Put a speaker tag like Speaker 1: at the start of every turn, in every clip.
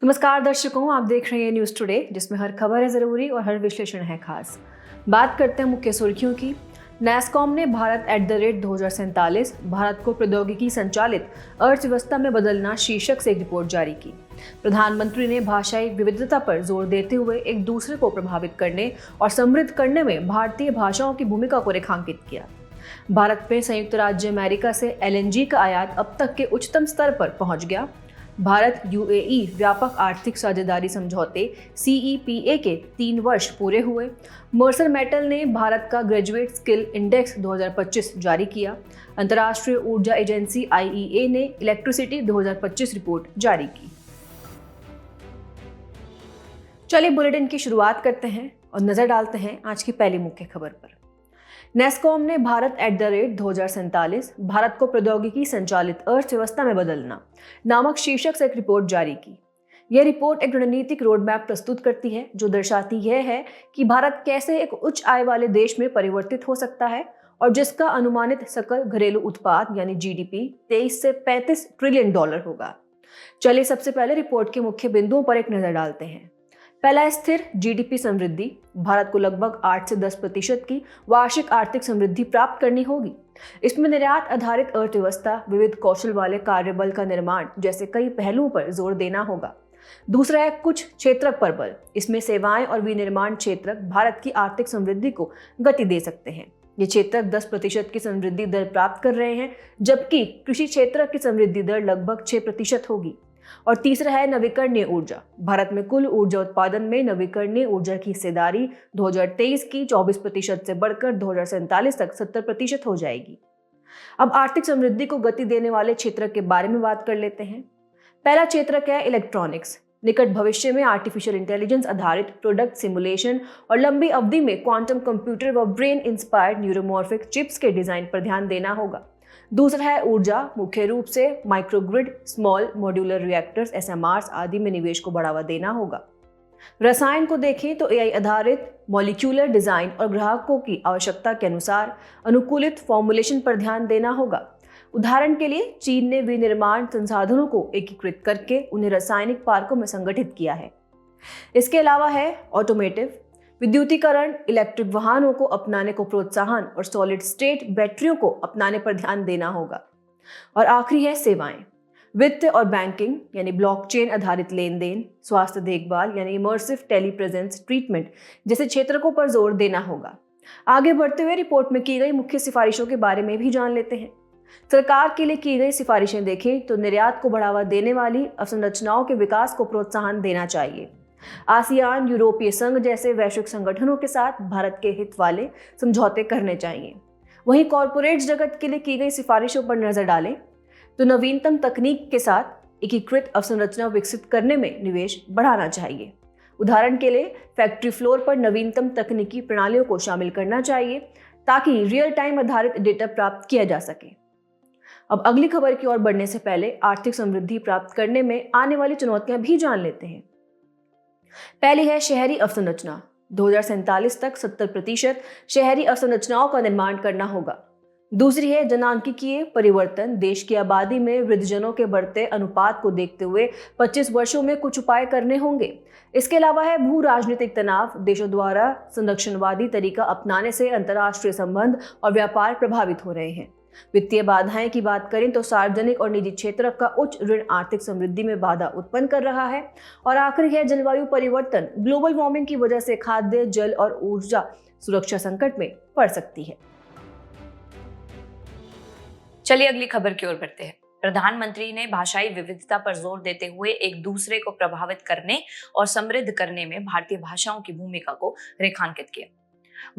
Speaker 1: नमस्कार दर्शकों, आप देख रहे हैं न्यूज़ टुडे, जिसमें हर खबर है ज़रूरी और हर विश्लेषण है खास। बात करते हैं मुख्य सुर्खियों की। नैस्कॉम ने भारत @2047 भारत को प्रौद्योगिकी संचालित अर्थव्यवस्था में बदलना शीर्षक से एक रिपोर्ट जारी की। प्रधानमंत्री ने भाषाई विविधता पर जोर देते हुए एक दूसरे को प्रभावित करने और समृद्ध करने में भारतीय भाषाओं की भूमिका को रेखांकित किया। भारत में संयुक्त राज्य अमेरिका से LNG का आयात अब तक के उच्चतम स्तर पर पहुंच गया। भारत UAE व्यापक आर्थिक साझेदारी समझौते CEPA के 3 वर्ष पूरे हुए। मर्सर मेटल ने भारत का ग्रेजुएट स्किल इंडेक्स 2025 जारी किया। अंतर्राष्ट्रीय ऊर्जा एजेंसी IEA ने इलेक्ट्रिसिटी 2025 रिपोर्ट जारी की। चलिए बुलेटिन की शुरुआत करते हैं और नजर डालते हैं आज की पहली मुख्य खबर पर। नैस्कॉम ने भारत @2047 भारत को प्रौद्योगिकी संचालित अर्थव्यवस्था में बदलना नामक शीर्षक से एक रिपोर्ट जारी की। यह रिपोर्ट एक रणनीतिक रोड मैप प्रस्तुत करती है जो दर्शाती यह है कि भारत कैसे एक उच्च आय वाले देश में परिवर्तित हो सकता है और जिसका अनुमानित सकल घरेलू उत्पाद यानी GDP 23 से 35 ट्रिलियन डॉलर होगा। चलिए सबसे पहले रिपोर्ट के मुख्य बिंदुओं पर एक नजर डालते हैं। पहला, स्थिर GDP समृद्धि। भारत को लगभग 8 से 10% की वार्षिक आर्थिक समृद्धि प्राप्त करनी होगी। इसमें निर्यात आधारित अर्थव्यवस्था, विविध कौशल वाले कार्यबल का निर्माण जैसे कई पहलुओं पर जोर देना होगा। दूसरा है कुछ क्षेत्रक पर बल। इसमें सेवाएं और विनिर्माण क्षेत्रक भारत की आर्थिक समृद्धि को गति दे सकते हैं। ये क्षेत्रक 10% की समृद्धि दर प्राप्त कर रहे हैं, जबकि कृषि क्षेत्रक की समृद्धि दर लगभग 6% होगी। और तीसरा है नवीकरणीय ऊर्जा। भारत में कुल ऊर्जा उत्पादन में नवीकरणीय ऊर्जा की हिस्सेदारी 2023 की 24% से बढ़कर 2047 तक 70% हो जाएगी। अब आर्थिक समृद्धि को गति देने वाले क्षेत्र के बारे में बात कर लेते हैं। पहला क्षेत्र है इलेक्ट्रॉनिक्स। निकट भविष्य में आर्टिफिशियल इंटेलिजेंस आधारित प्रोडक्ट सिमुलेशन और लंबी अवधि में क्वांटम कंप्यूटर व ब्रेन इंस्पायर्ड न्यूरोमॉर्फिक चिप्स के डिजाइन पर ध्यान देना होगा। दूसरा है ऊर्जा। मुख्य रूप से microgrid, small modular reactors SMRs आदि में निवेश को बढ़ावा देना होगा। रसायन को देखें तो AI आधारित मॉलिक्यूलर डिजाइन और ग्राहकों की आवश्यकता के अनुसार अनुकूलित फॉर्मुलेशन पर ध्यान देना होगा। उदाहरण के लिए चीन ने विनिर्माण संसाधनों को एकीकृत करके उन्हें रासायनिक पार्कों में संगठित किया है। इसके अलावा है ऑटोमेटिव। विद्युतीकरण, इलेक्ट्रिक वाहनों को अपनाने को प्रोत्साहन और सॉलिड स्टेट बैटरियों को अपनाने पर ध्यान देना होगा। और आखिरी है सेवाएं। वित्त और बैंकिंग यानी ब्लॉकचेन आधारित लेन देन, स्वास्थ्य देखभाल यानी इमर्सिव टेलीप्रेजेंस ट्रीटमेंट जैसे क्षेत्रों पर जोर देना होगा। आगे बढ़ते हुए रिपोर्ट में की गई मुख्य सिफारिशों के बारे में भी जान लेते हैं। सरकार के लिए की गई सिफारिशें देखें तो निर्यात को बढ़ावा देने वाली अवसंरचनाओं के विकास को प्रोत्साहन देना चाहिए। आसियान, यूरोपीय संघ जैसे वैश्विक संगठनों के साथ भारत के हित वाले समझौते करने चाहिए। वहीं कॉरपोरेट जगत के लिए की गई सिफारिशों पर नजर डालें तो नवीनतम तकनीक के साथ एकीकृत अवसंरचना विकसित करने में निवेश बढ़ाना चाहिए। उदाहरण के लिए फैक्ट्री फ्लोर पर नवीनतम तकनीकी प्रणालियों को शामिल करना चाहिए ताकि रियल टाइम आधारित डेटा प्राप्त किया जा सके। अब अगली खबर की ओर बढ़ने से पहले आर्थिक समृद्धि प्राप्त करने में आने वाली चुनौतियां भी जान लेते हैं। पहली है शहरी अवसंरचना। 2047 तक 70% शहरी अवसंरचनाओं का निर्माण करना होगा। दूसरी है जनांकीय परिवर्तन। देश की आबादी में वृद्धजनों के बढ़ते अनुपात को देखते हुए 25 वर्षों में कुछ उपाय करने होंगे। इसके अलावा है भू राजनीतिक तनाव। देशों द्वारा संरक्षणवादी तरीका अपनाने से अंतर्राष्ट्रीय संबंध और व्यापार प्रभावित हो रहे हैं। वित्तीय बाधाएं की बात करें तो सार्वजनिक और निजी क्षेत्र का उच्च ऋण आर्थिक समृद्धि में बाधा उत्पन्न कर रहा है। और आखिरी है जलवायु परिवर्तन। ग्लोबल वार्मिंग की वजह से खाद्य, जल और ऊर्जा सुरक्षा संकट में पड़ सकती है।
Speaker 2: चलिए अगली खबर की ओर बढ़ते हैं। प्रधानमंत्री ने भाषाई विविधता पर जोर देते हुए एक दूसरे को प्रभावित करने और समृद्ध करने में भारतीय भाषाओं की भूमिका को रेखांकित किया।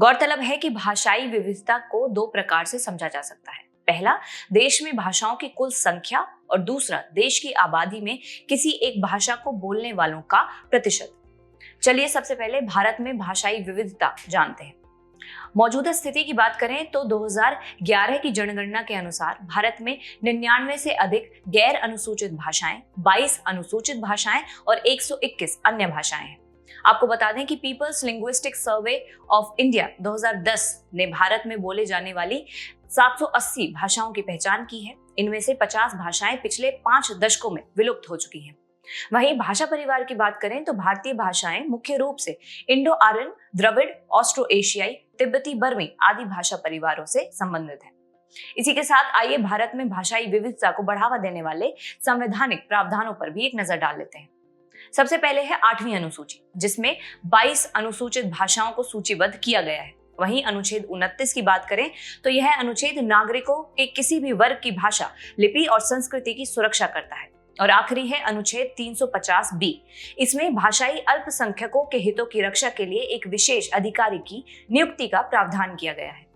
Speaker 2: गौरतलब है कि भाषाई विविधता को 2 प्रकार से समझा जा सकता है। पहला, देश में भाषाओं की कुल संख्या और दूसरा, देश की आबादी में किसी एक भाषा को बोलने वालों का प्रतिशत। चलिए सबसे पहले भारत में भाषाई विविधता जानते हैं। मौजूदा स्थिति की बात करें तो 2011 की जनगणना के अनुसार भारत में 99 से अधिक गैर अनुसूचित भाषाएं, 22 अनुसूचित भाषाएं और 121 अन्य भाषाएं हैं। आपको बता दें कि People's Linguistic Survey of India 2010 ने भारत में बोले जाने वाली 780 भाषाओं की पहचान की है। इनमें से 50 भाषाएं पिछले 5 दशकों में विलुप्त हो चुकी हैं। वहीं भाषा परिवार की बात करें तो भारतीय भाषाएं मुख्य रूप से इंडो आर्यन, द्रविड़, ऑस्ट्रो एशियाई, तिब्बती बर्मी आदि भाषा परिवारों से संबंधित है। इसी के साथ आइए भारत में भाषाई विविधता को बढ़ावा देने वाले संवैधानिक प्रावधानों पर भी एक नजर डाल लेते हैं। सबसे पहले है 8वीं अनुसूची, जिसमें 22 अनुसूचित भाषाओं को सूचीबद्ध किया गया है। वहीं अनुच्छेद 29 की बात करें तो यह अनुच्छेद नागरिकों के किसी भी वर्ग की भाषा, लिपि और संस्कृति की सुरक्षा करता है। और आखिरी है अनुच्छेद 350 इसमें भाषाई अल्पसंख्यकों के हितों की रक्षा के लिए एक विशेष अधिकारी की नियुक्ति का प्रावधान किया गया है।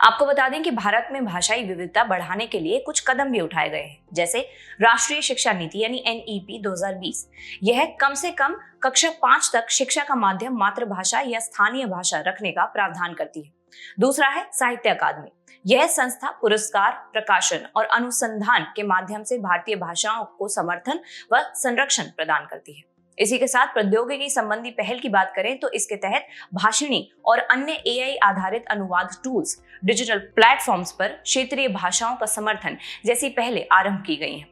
Speaker 2: आपको बता दें कि भारत में भाषाई विविधता बढ़ाने के लिए कुछ कदम भी उठाए गए हैं, जैसे राष्ट्रीय शिक्षा नीति यानी NEP 2020। यह कम से कम कक्षा 5 तक शिक्षा का माध्यम मातृभाषा या स्थानीय भाषा रखने का प्रावधान करती है। दूसरा है साहित्य अकादमी। यह संस्था पुरस्कार, प्रकाशन और अनुसंधान के माध्यम से भारतीय भाषाओं को समर्थन व संरक्षण प्रदान करती है। इसी के साथ प्रौद्योगिकी संबंधी पहल की बात करें तो इसके तहत भाषिणी और अन्य AI आधारित अनुवाद टूल्स, डिजिटल प्लेटफॉर्म्स पर क्षेत्रीय भाषाओं का समर्थन जैसी पहलें आरंभ की गई हैं।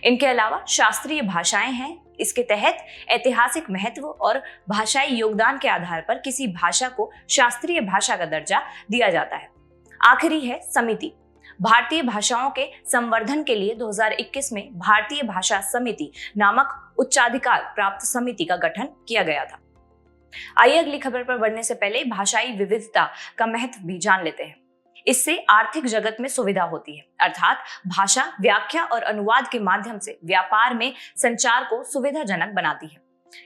Speaker 2: इनके अलावा शास्त्रीय भाषाएं हैं। इसके तहत ऐतिहासिक महत्व और भाषाई योगदान के आधार पर किसी भाषा को शास्त्रीय भाषा का दर्जा दिया जाता है। आखिरी है समिति। भारतीय भाषाओं के संवर्धन के लिए 2021 में भारतीय भाषा समिति नामक उच्चाधिकार प्राप्त समिति का गठन किया गया था। आइए अगली खबर पर बढ़ने से पहले भाषाई विविधता का महत्व भी जान लेते हैं। इससे आर्थिक जगत में सुविधा होती है, अर्थात भाषा, व्याख्या और अनुवाद के माध्यम से व्यापार में संचार को सुविधाजनक बनाती है।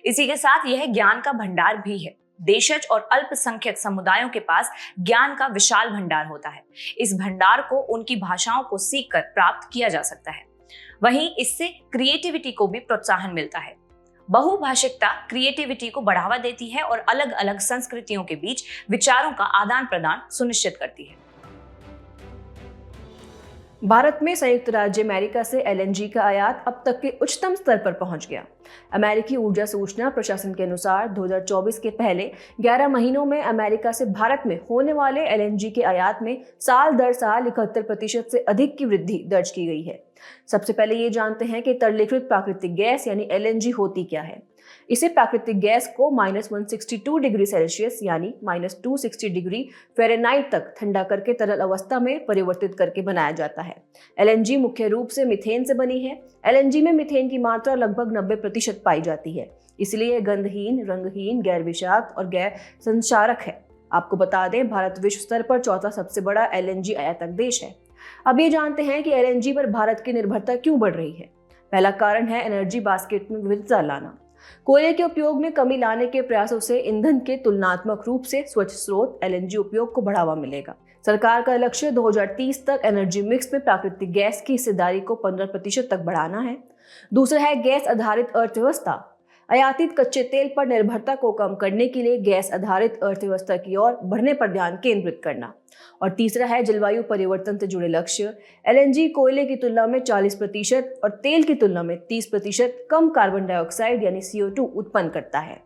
Speaker 2: इसी के साथ यह ज्ञान का भंडार भी है। देशज और अल्पसंख्यक समुदायों के पास ज्ञान का विशाल भंडार होता है। इस भंडार को उनकी भाषाओं को सीखकर प्राप्त किया जा सकता है। वहीं इससे क्रिएटिविटी को भी प्रोत्साहन मिलता है। बहुभाषिकता क्रिएटिविटी को बढ़ावा देती है और अलग अलग संस्कृतियों के बीच विचारों का आदान प्रदान सुनिश्चित करती है।
Speaker 1: भारत में संयुक्त राज्य अमेरिका से LNG का आयात अब तक के उच्चतम स्तर पर पहुंच गया। अमेरिकी ऊर्जा सूचना प्रशासन के अनुसार 2024 के पहले 11 महीनों में अमेरिका से भारत में होने वाले LNG के आयात में साल दर साल 71% से अधिक की वृद्धि दर्ज की गई है। सबसे पहले ये जानते हैं कि तरलीकृत प्राकृतिक गैस यानी LNG होती क्या है। इसे प्राकृतिक गैस को -162 डिग्री सेल्सियस यानी -260 डिग्री फ़ारेनहाइट तक ठंडा करके तरल अवस्था में परिवर्तित करके बनाया जाता है। LNG मुख्य रूप से मीथेन से बनी है। LNG में मीथेन की मात्रा लगभग 90% पाई जाती है, इसलिए गंधहीन, रंगहीन, गैर विषाक्त और गैर संचारक है। आपको बता दें, भारत विश्व स्तर पर चौथा सबसे बड़ा LNG आयातक देश है। अब ये जानते हैं कि LNG पर भारत की निर्भरता क्यों बढ़ रही है। पहला कारण है एनर्जी बास्केट में विविधता लाना। कोयले के उपयोग में कमी लाने के प्रयासों से ईंधन के तुलनात्मक रूप से स्वच्छ स्रोत LNG उपयोग को बढ़ावा मिलेगा। सरकार का लक्ष्य 2030 तक एनर्जी मिक्स में प्राकृतिक गैस की हिस्सेदारी को 15% तक बढ़ाना है। दूसरा है गैस आधारित अर्थव्यवस्था। आयातित कच्चे तेल पर निर्भरता को कम करने के लिए गैस आधारित अर्थव्यवस्था की ओर बढ़ने पर ध्यान केंद्रित करना। और तीसरा है जलवायु परिवर्तन से जुड़े लक्ष्य। LNG कोयले की तुलना में 40% और तेल की तुलना में 30% कम कार्बन डाइऑक्साइड यानी CO2 उत्पन्न करता है।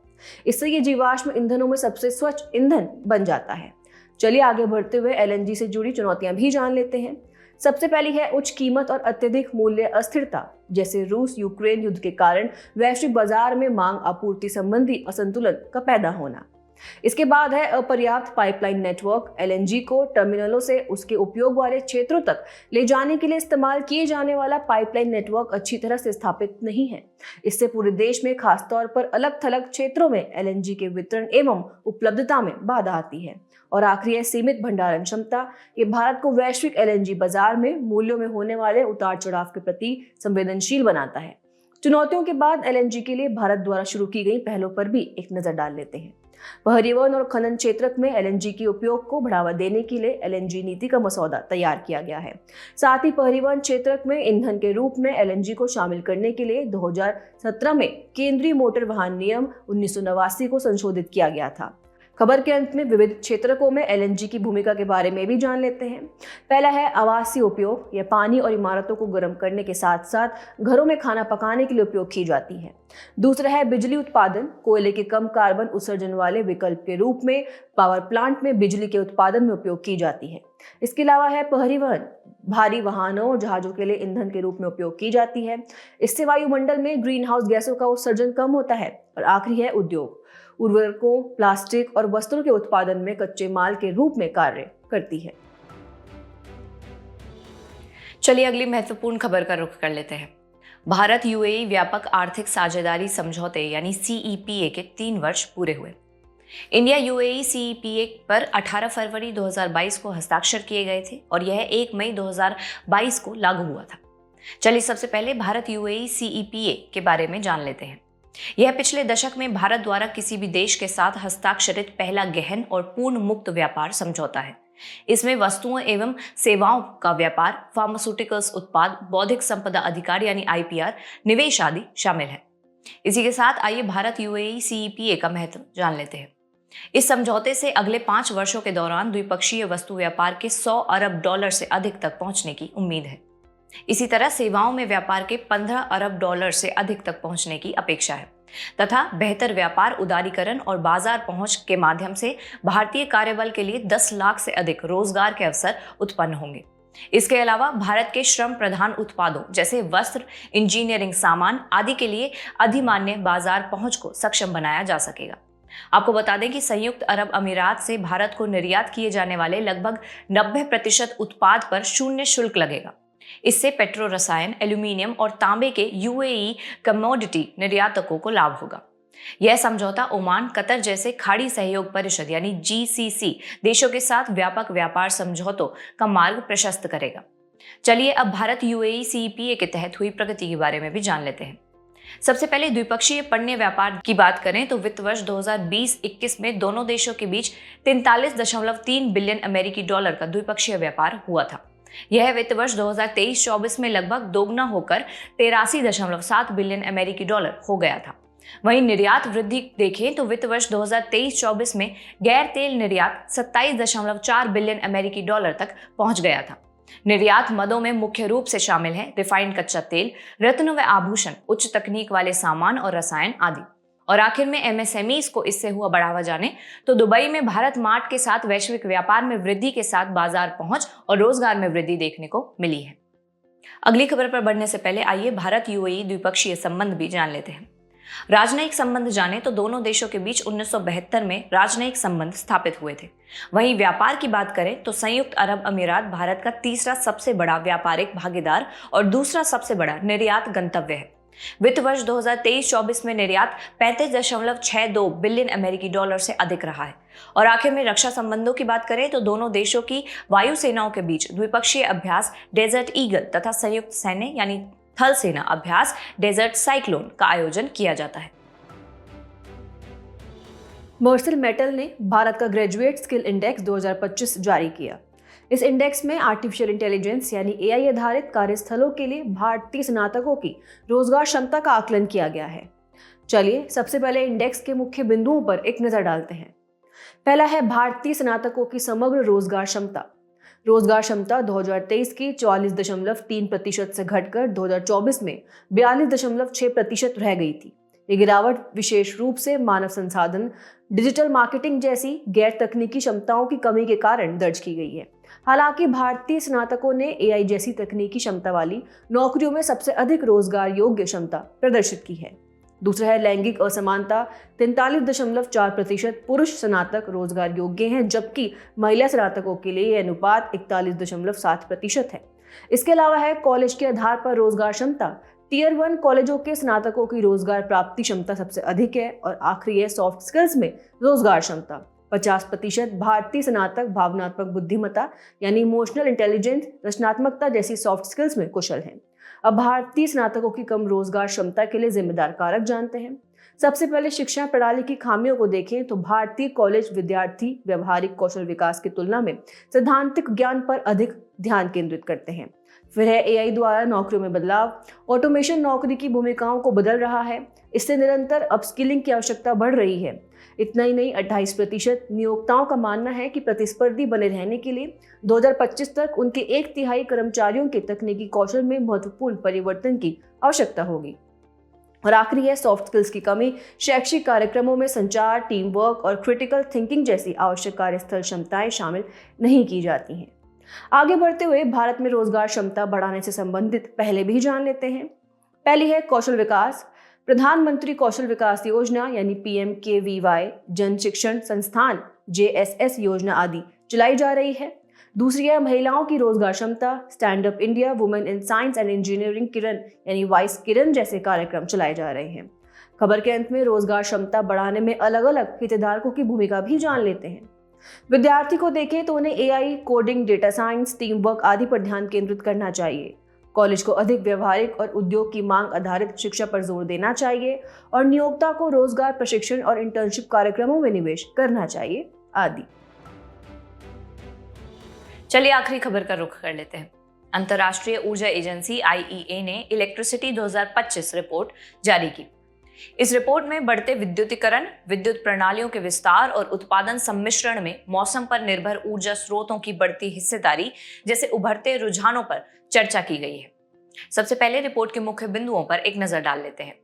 Speaker 1: इससे ये जीवाश्म ईंधनों में सबसे स्वच्छ ईंधन बन जाता है। चलिए आगे बढ़ते हुए LNG से जुड़ी चुनौतियां भी जान लेते हैं। सबसे पहली है उच्च कीमत और अत्यधिक मूल्य अस्थिरता, जैसे रूस यूक्रेन युद्ध के कारण वैश्विक बाजार में मांग आपूर्ति संबंधी असंतुलन का पैदा होना। इसके बाद है अपर्याप्त पाइपलाइन नेटवर्क। LNG को टर्मिनलों से उसके उपयोग वाले क्षेत्रों तक ले जाने के लिए इस्तेमाल किए जाने वाला पाइपलाइन नेटवर्क अच्छी तरह से स्थापित नहीं है। इससे पूरे देश में खासतौर पर अलग थलग क्षेत्रों में LNG के वितरण एवं उपलब्धता में बाधा आती है। और आखिरी है सीमित भंडारण क्षमता। ये भारत को वैश्विक LNG बाजार में मूल्यों में होने वाले उतार चढ़ाव के प्रति संवेदनशील बनाता है। चुनौतियों के बाद LNG के लिए भारत द्वारा शुरू की गई पहलों पर भी एक नजर डाल लेते हैं। परिवहन और खनन क्षेत्र में LNG के उपयोग को बढ़ावा देने के लिए LNG नीति का मसौदा तैयार किया गया है। साथ ही परिवहन क्षेत्र में ईंधन के रूप में LNG को शामिल करने के लिए 2017 में केंद्रीय मोटर वाहन नियम 1989 को संशोधित किया गया था। खबर के अंत में विविध क्षेत्रकों में एलएनजी की भूमिका के बारे में भी जान लेते हैं। पहला है आवासीय उपयोग। यह पानी और इमारतों को गर्म करने के साथ साथ घरों में खाना पकाने के लिए उपयोग की जाती है। दूसरा है बिजली उत्पादन। कोयले के कम कार्बन उत्सर्जन वाले विकल्प के रूप में पावर प्लांट में बिजली के उत्पादन में उपयोग की जाती है। इसके अलावा है परिवहन। भारी वाहनों और जहाजों के लिए ईंधन के रूप में उपयोग की जाती है। इससे वायुमंडल में ग्रीन हाउस गैसों का उत्सर्जन कम होता है। और आखिरी है उद्योग। उर्वरकों, प्लास्टिक और वस्त्रों के उत्पादन में कच्चे माल के रूप में कार्य करती है।
Speaker 2: चलिए अगली महत्वपूर्ण खबर का रुख कर लेते हैं। भारत यूएई व्यापक आर्थिक साझेदारी समझौते यानी सीईपीए के 3 वर्ष पूरे हुए। इंडिया यूएई सीईपीए पर 18 फरवरी 2022 को हस्ताक्षर किए गए थे और यह 1 मई 2022 को लागू हुआ था। चलिए सबसे पहले भारत यूएई सीईपीए के बारे में जान लेते हैं। यह पिछले दशक में भारत द्वारा किसी भी देश के साथ हस्ताक्षरित पहला गहन और पूर्ण मुक्त व्यापार समझौता है। इसमें वस्तुओं एवं सेवाओं का व्यापार, फार्मास्यूटिकल्स उत्पाद, बौद्धिक संपदा अधिकार यानी आईपीआर, निवेश आदि शामिल है। इसी के साथ आइए भारत यूएई सीईपीए का महत्व जान लेते हैं। इस समझौते से अगले 5 वर्षों के दौरान द्विपक्षीय वस्तु व्यापार के $100 अरब से अधिक तक पहुंचने की उम्मीद है। इसी तरह सेवाओं में व्यापार के $15 अरब से अधिक तक पहुंचने की अपेक्षा है तथा बेहतर व्यापार, उदारीकरण और बाजार पहुंच के माध्यम से भारतीय कार्यबल के लिए 10 लाख से अधिक रोजगार के अवसर उत्पन्न होंगे। इसके अलावा भारत के श्रम प्रधान उत्पादों जैसे वस्त्र, इंजीनियरिंग सामान आदि के लिए अधिमान्य बाजार पहुंच को सक्षम बनाया जा सकेगा। आपको बता दें कि संयुक्त अरब अमीरात से भारत को निर्यात किए जाने वाले लगभग 90% उत्पाद पर शून्य शुल्क लगेगा। इससे पेट्रो रसायन, एल्यूमीनियम और तांबे के यूएई कमोडिटी निर्यातकों को लाभ होगा। यह समझौता ओमान, कतर जैसे खाड़ी सहयोग परिषद यानी जीसीसी देशों के साथ व्यापक व्यापार समझौतों का मार्ग प्रशस्त करेगा। चलिए अब भारत यूएई सीईपीए के तहत हुई प्रगति के बारे में भी जान लेते हैं। सबसे पहले द्विपक्षीय पण्य व्यापार की बात करें तो वित्त वर्ष 2020-21 में दोनों देशों के बीच 43.3 बिलियन अमेरिकी डॉलर का द्विपक्षीय व्यापार हुआ था। यह वित्त वर्ष 2023-24 में लगभग दोगुना होकर 83.7 बिलियन अमेरिकी डॉलर हो गया था। वहीं निर्यात वृद्धि देखें तो वित्त वर्ष 2023-24 में गैर तेल निर्यात 27.4 बिलियन अमेरिकी डॉलर तक पहुंच गया था। निर्यात मदों में मुख्य रूप से शामिल है रिफाइंड कच्चा तेल, रत्न व आभूषण, उच्च तकनीक वाले सामान और रसायन आदि। और आखिर में एमएसएमईज को इससे हुआ बढ़ावा जाने तो दुबई में भारत मार्ट के साथ वैश्विक व्यापार में वृद्धि के साथ बाजार पहुंच और रोजगार में वृद्धि देखने को मिली है। अगली खबर पर बढ़ने से पहले आइए भारत यूएई द्विपक्षीय संबंध भी जान लेते हैं। राजनयिक संबंध जाने तो दोनों देशों के बीच 1972 में राजनयिक संबंध स्थापित हुए थे। वहीं व्यापार की बात करें तो संयुक्त अरब अमीरात भारत का तीसरा सबसे बड़ा व्यापारिक भागीदार और दूसरा सबसे बड़ा निर्यात गंतव्य है। वित्त वर्ष 2023-24 में निर्यात 35.62 बिलियन अमेरिकी डॉलर से अधिक रहा है। और आखिर में रक्षा संबंधों की बात करें तो दोनों देशों की वायुसेनाओं के बीच द्विपक्षीय अभ्यास डेजर्ट ईगल तथा संयुक्त सैन्य यानी थल सेना अभ्यास डेजर्ट साइक्लोन का आयोजन किया जाता है।
Speaker 1: मर्सल मेटल ने भारत का ग्रेजुएट स्किल इंडेक्स 2025 जारी किया। इस इंडेक्स में आर्टिफिशियल इंटेलिजेंस यानी एआई आधारित कार्यस्थलों के लिए भारतीय स्नातकों की रोजगार क्षमता का आकलन किया गया है। चलिए सबसे पहले इंडेक्स के मुख्य बिंदुओं पर एक नजर डालते हैं। पहला है भारतीय स्नातकों की समग्र रोजगार क्षमता। रोजगार क्षमता 2023 की 44.3% से घटकर 2024 में 42.6% रह गई थी। ये गिरावट विशेष रूप से मानव संसाधन, डिजिटल मार्केटिंग जैसी गैर तकनीकी क्षमताओं की कमी के कारण दर्ज की गई है। हालांकि भारतीय स्नातकों ने एआई जैसी तकनीकी क्षमता वाली नौकरियों में सबसे अधिक रोजगार योग्य क्षमता प्रदर्शित की है। दूसरा है लैंगिक असमानता। 43.4% पुरुष स्नातक रोजगार योग्य हैं, जबकि महिला स्नातकों के लिए यह अनुपात 41.7% है। इसके अलावा है कॉलेज के आधार पर रोजगार क्षमता। टियर 1 कॉलेजों के स्नातकों की रोजगार प्राप्ति क्षमता सबसे अधिक है। और आखिरी है सॉफ्ट स्किल्स में रोजगार क्षमता। 50% भारतीय स्नातक भावनात्मक बुद्धिमत्ता यानी इमोशनल इंटेलिजेंस, रचनात्मकता जैसी सॉफ्ट स्किल्स में कुशल हैं। अब भारतीय स्नातकों की कम रोजगार क्षमता के लिए जिम्मेदार कारक जानते हैं। सबसे पहले शिक्षा प्रणाली की खामियों को देखें तो भारतीय कॉलेज विद्यार्थी व्यवहारिक कौशल विकास की तुलना में सैद्धांतिक ज्ञान पर अधिक ध्यान केंद्रित करते हैं। फिर है एआई द्वारा नौकरियों में बदलाव। ऑटोमेशन नौकरी की भूमिकाओं को बदल रहा है, इससे निरंतर अपस्किलिंग की आवश्यकता बढ़ रही है। इतना ही नहीं, 28% नियोक्ताओं का मानना है कि प्रतिस्पर्धी बने रहने के लिए 2025 तक उनके 1/3 कर्मचारियों के तकनीकी कौशल में महत्वपूर्ण परिवर्तन की आवश्यकता होगी। और आखिरी है सॉफ्ट स्किल्स की कमी। शैक्षिक कार्यक्रमों में संचार, टीम वर्क और क्रिटिकल थिंकिंग जैसी आवश्यक कार्यस्थल क्षमताएं शामिल नहीं की जाती हैं। आगे बढ़ते हुए भारत में रोजगार क्षमता बढ़ाने से संबंधित पहले भी जान लेते हैं। पहली है कौशल विकास। प्रधानमंत्री कौशल विकास योजना यानी PMKVY, जन शिक्षण संस्थान JSS योजना आदि चलाई जा रही है। दूसरी है महिलाओं की रोजगार क्षमता। Stand up India, women in science and engineering Kiran यानी वाइस किरण जैसे कार्यक्रम चलाए जा रहे हैं। खबर के अंत में रोजगार क्षमता बढ़ाने में अलग अलग हितधारकों की भूमिका भी जान लेते हैं। विद्यार्थी को देखें तो उन्हें AI, coding, data science, team work आदि पर ध्यान केंद्रित करना चाहिए। कॉलेज को अधिक व्यवहारिक और उद्योग की मांग आधारित शिक्षा पर जोर देना चाहिए और नियोक्ता को रोजगार प्रशिक्षण और इंटर्नशिप कार्यक्रमों में निवेश करना चाहिए आदि।
Speaker 2: चलिए आखिरी खबर का रुख कर लेते हैं। अंतर्राष्ट्रीय ऊर्जा एजेंसी IEA ने इलेक्ट्रिसिटी 2025 रिपोर्ट जारी की। इस रिपोर्ट में बढ़ते विद्युतीकरण, विद्युत प्रणालियों के विस्तार और उत्पादन सम्मिश्रण में मौसम पर निर्भर ऊर्जा स्रोतों की बढ़ती हिस्सेदारी जैसे उभरते रुझानों पर चर्चा की गई है। सबसे पहले रिपोर्ट के मुख्य बिंदुओं पर एक नजर डाल लेते हैं।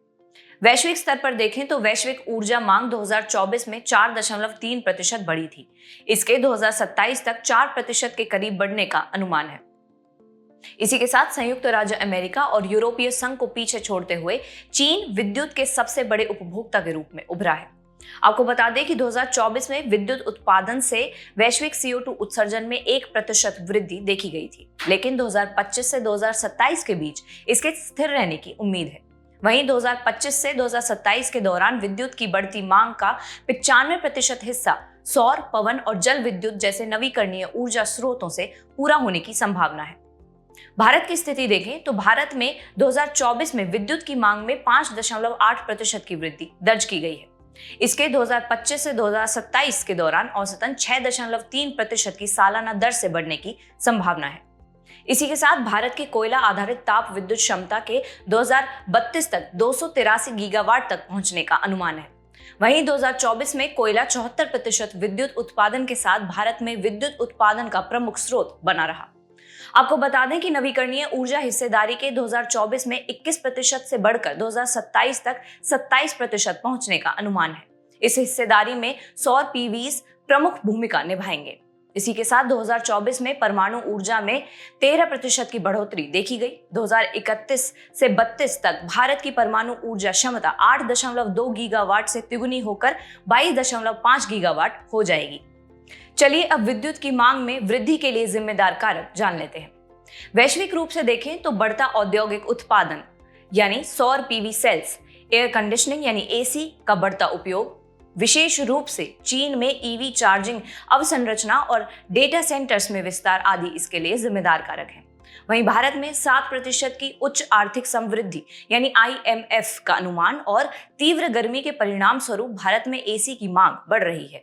Speaker 2: वैश्विक स्तर पर देखें तो वैश्विक ऊर्जा मांग 2024 में 4.3% बढ़ी थी। इसके 2027 तक 4% के करीब बढ़ने का अनुमान है। इसी के साथ संयुक्त राज्य अमेरिका और यूरोपीय संघ को पीछे छोड़ते हुए चीन विद्युत के सबसे बड़े उपभोक्ता के रूप में उभरा है। आपको बता दें कि 2024 में विद्युत उत्पादन से वैश्विक CO2 उत्सर्जन में 1% वृद्धि देखी गई थी, लेकिन 2025 से 2027 के बीच इसके स्थिर रहने की उम्मीद है। वहीं 2025 से 2027 के दौरान विद्युत की बढ़ती मांग का 95% हिस्सा सौर, पवन और जल विद्युत जैसे नवीकरणीय ऊर्जा स्रोतों से पूरा होने की संभावना है। भारत की स्थिति देखें तो भारत में 2024 में विद्युत की मांग में 5.8% की वृद्धि दर्ज की गई है। इसके 2025 से 2027 के दौरान औसतन 6.3% की सालाना दर से बढ़ने की संभावना है। इसी के साथ भारत की कोयला आधारित ताप विद्युत क्षमता के 2032 तक 283 गीगावाट तक पहुंचने का अनुमान है। वहीं 2024 में कोयला 74% विद्युत उत्पादन के साथ भारत में विद्युत उत्पादन का प्रमुख स्रोत बना रहा। आपको बता दें कि नवीकरणीय ऊर्जा हिस्सेदारी के 2024 में 21% से बढ़कर 2027 तक 27% पहुंचने का अनुमान है। इस हिस्सेदारी में सौर PVs प्रमुख भूमिका निभाएंगे। इसी के साथ 2024 में परमाणु ऊर्जा में 13% की बढ़ोतरी देखी गई। 2031 से 32 तक भारत की परमाणु ऊर्जा क्षमता 8.2 गीगावाट से तिगुनी होकर 22.5 गीगावाट हो जाएगी। चलिए अब विद्युत की मांग में वृद्धि के लिए जिम्मेदार कारक जान लेते हैं। वैश्विक रूप से देखें तो बढ़ता औद्योगिक उत्पादन यानी सौर PV सेल्स, एयर कंडीशनिंग यानी AC का बढ़ता उपयोग, विशेष रूप से चीन में EV चार्जिंग अवसंरचना और डेटा सेंटर्स में विस्तार आदि इसके लिए जिम्मेदार कारक हैं। वहीं भारत में 7% की उच्च आर्थिक समृद्धि यानी IMF का अनुमान और तीव्र गर्मी के परिणाम स्वरूप भारत में AC की मांग बढ़ रही है।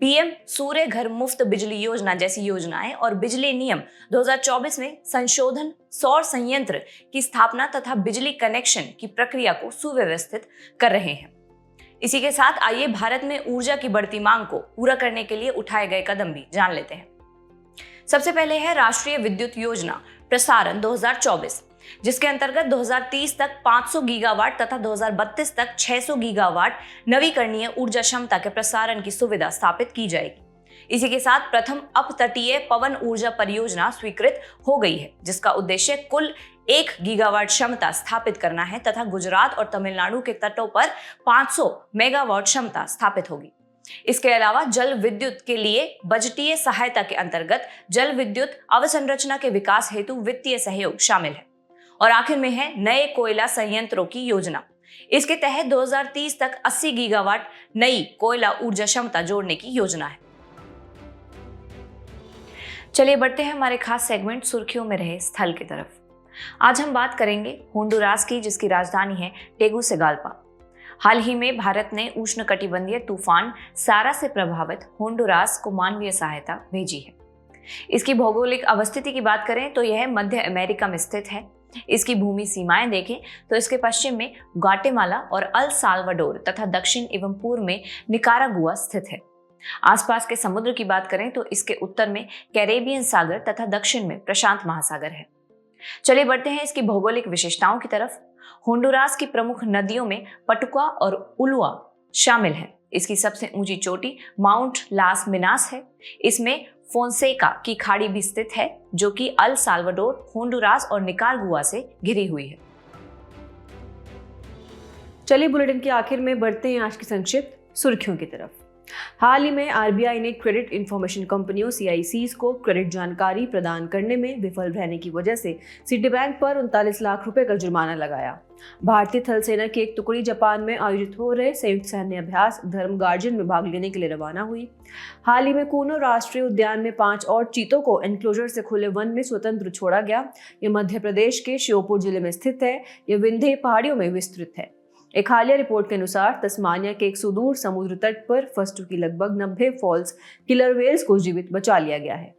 Speaker 2: PM सूर्य घर मुफ्त बिजली योजना जैसी योजनाएं और बिजली नियम 2024 में संशोधन सौर संयंत्र की स्थापना तथा बिजली कनेक्शन की प्रक्रिया को सुव्यवस्थित कर रहे हैं। इसी के साथ आइए भारत में ऊर्जा की बढ़ती मांग को पूरा करने के लिए उठाए गए कदम भी जान लेते हैं। सबसे पहले है राष्ट्रीय विद्युत योजना प्रसारण 2024, जिसके अंतर्गत 2030 तक 500 गीगावाट तथा 2032 तक 600 गीगावाट नवीकरणीय ऊर्जा क्षमता के प्रसारण की सुविधा स्थापित की जाएगी। इसी के साथ प्रथम अपतटीय पवन ऊर्जा परियोजना स्वीकृत हो गई है, जिसका उद्देश्य कुल 1 गीगावाट क्षमता स्थापित करना है तथा गुजरात और तमिलनाडु के तटों पर 500 मेगावाट क्षमता स्थापित होगी। इसके अलावा जल विद्युत के लिए बजटीय सहायता के अंतर्गत जल विद्युत अवसंरचना के विकास हेतु वित्तीय सहयोग शामिल है। और आखिर में है नए कोयला संयंत्रों की योजना। इसके तहत 2030 तक 80 गीगावाट नई कोयला ऊर्जा क्षमता जोड़ने की योजना है। चलिए बढ़ते हैं हमारे खास सेगमेंट सुर्खियों में रहे स्थल की तरफ। आज हम बात करेंगे होंडुरास की, जिसकी राजधानी है टेगुसिगाल्पा। हाल ही में भारत ने उष्णकटिबंधीय तूफान सारा से प्रभावित होंडुरास को मानवीय सहायता भेजी है। इसकी भौगोलिक अवस्थिति की बात करें तो यह मध्य अमेरिका में स्थित है। इसकी भूमि सीमाएं देखें तो इसके पश्चिम में ग्वाटेमाला और अल साल्वाडोर तथा दक्षिण एवं पूर्व में निकारागुआ स्थित है। आसपास के समुद्र की बात करें तो इसके उत्तर में कैरेबियन सागर तथा दक्षिण में प्रशांत महासागर है। चलिए बढ़ते हैं इसकी भौगोलिक विशेषताओं की तरफ। होंडुरास की प्रमुख नदियों में पटुका और उलुआ शामिल है। इसकी सबसे ऊंची चोटी माउंट लास मिनास है। इसमें फोंसेका की खाड़ी भी स्थित है जो कि अल साल्वाडोर, होंडुरास और निकारागुआ से घिरी हुई है।
Speaker 1: चलिए बुलेटिन के आखिर में बढ़ते हैं आज की संक्षिप्त सुर्खियों की तरफ। हाल ही में आरबीआई ने क्रेडिट इंफॉर्मेशन कंपनियों CICs को क्रेडिट जानकारी प्रदान करने में विफल रहने की वजह से सिटी बैंक पर 39 लाख रुपए का जुर्माना लगाया। भारतीय थल सेना की एक टुकड़ी जापान में आयोजित हो रहे संयुक्त सैन्य अभ्यास धर्म गार्जियन में भाग लेने के लिए रवाना हुई। हाल ही में कूनो राष्ट्रीय उद्यान में 5 और चीतों को एनक्लोजर से खुले वन में स्वतंत्र छोड़ा गया। ये मध्य प्रदेश के श्योपुर जिले में स्थित है। ये विंध्य पहाड़ियों में विस्तृत है। एक हालिया रिपोर्ट के अनुसार तस्मानिया के एक सुदूर समुद्र तट पर फंस चुकी लगभग 90 फॉल्स किलर वेल्स को जीवित बचा लिया गया है।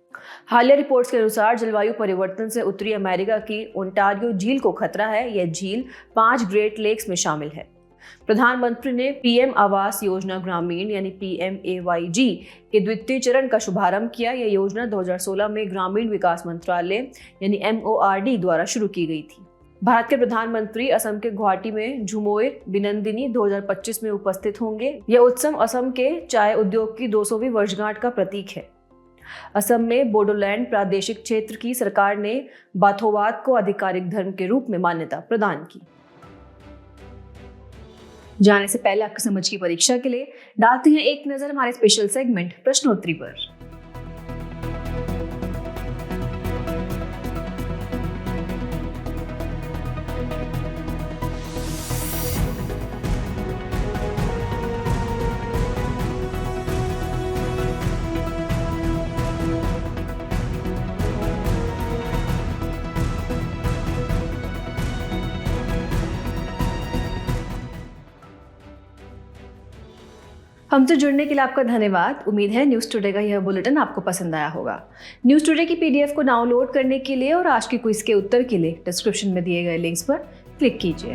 Speaker 1: हालिया रिपोर्ट्स के अनुसार जलवायु परिवर्तन से उत्तरी अमेरिका की ओंटारियो झील को खतरा है। यह झील 5 ग्रेट लेक्स में शामिल है। प्रधानमंत्री ने PM आवास योजना ग्रामीण यानी PMAYG के द्वितीय चरण का शुभारंभ किया। यह योजना 2016 में ग्रामीण विकास मंत्रालय यानी MORD द्वारा शुरू की गई थी। भारत के प्रधानमंत्री असम के गुवाहाटी में झुमोए बिनंदिनी 2025 में उपस्थित होंगे। यह उत्सव असम के चाय उद्योग की 200वीं वर्षगांठ का प्रतीक है। असम में बोडोलैंड प्रादेशिक क्षेत्र की सरकार ने बाथोवाद को आधिकारिक धर्म के रूप में मान्यता प्रदान की। जाने से पहले आपकी समझ की परीक्षा के लिए डालते हैं एक नजर हमारे स्पेशल सेगमेंट प्रश्नोत्तरी पर। हमसे जुड़ने के लिए आपका धन्यवाद। उम्मीद है न्यूज़ टुडे का यह बुलेटिन आपको पसंद आया होगा। न्यूज़ टुडे की PDF को डाउनलोड करने के लिए और आज की क्विज के उत्तर के लिए डिस्क्रिप्शन में दिए गए लिंक्स पर क्लिक कीजिए।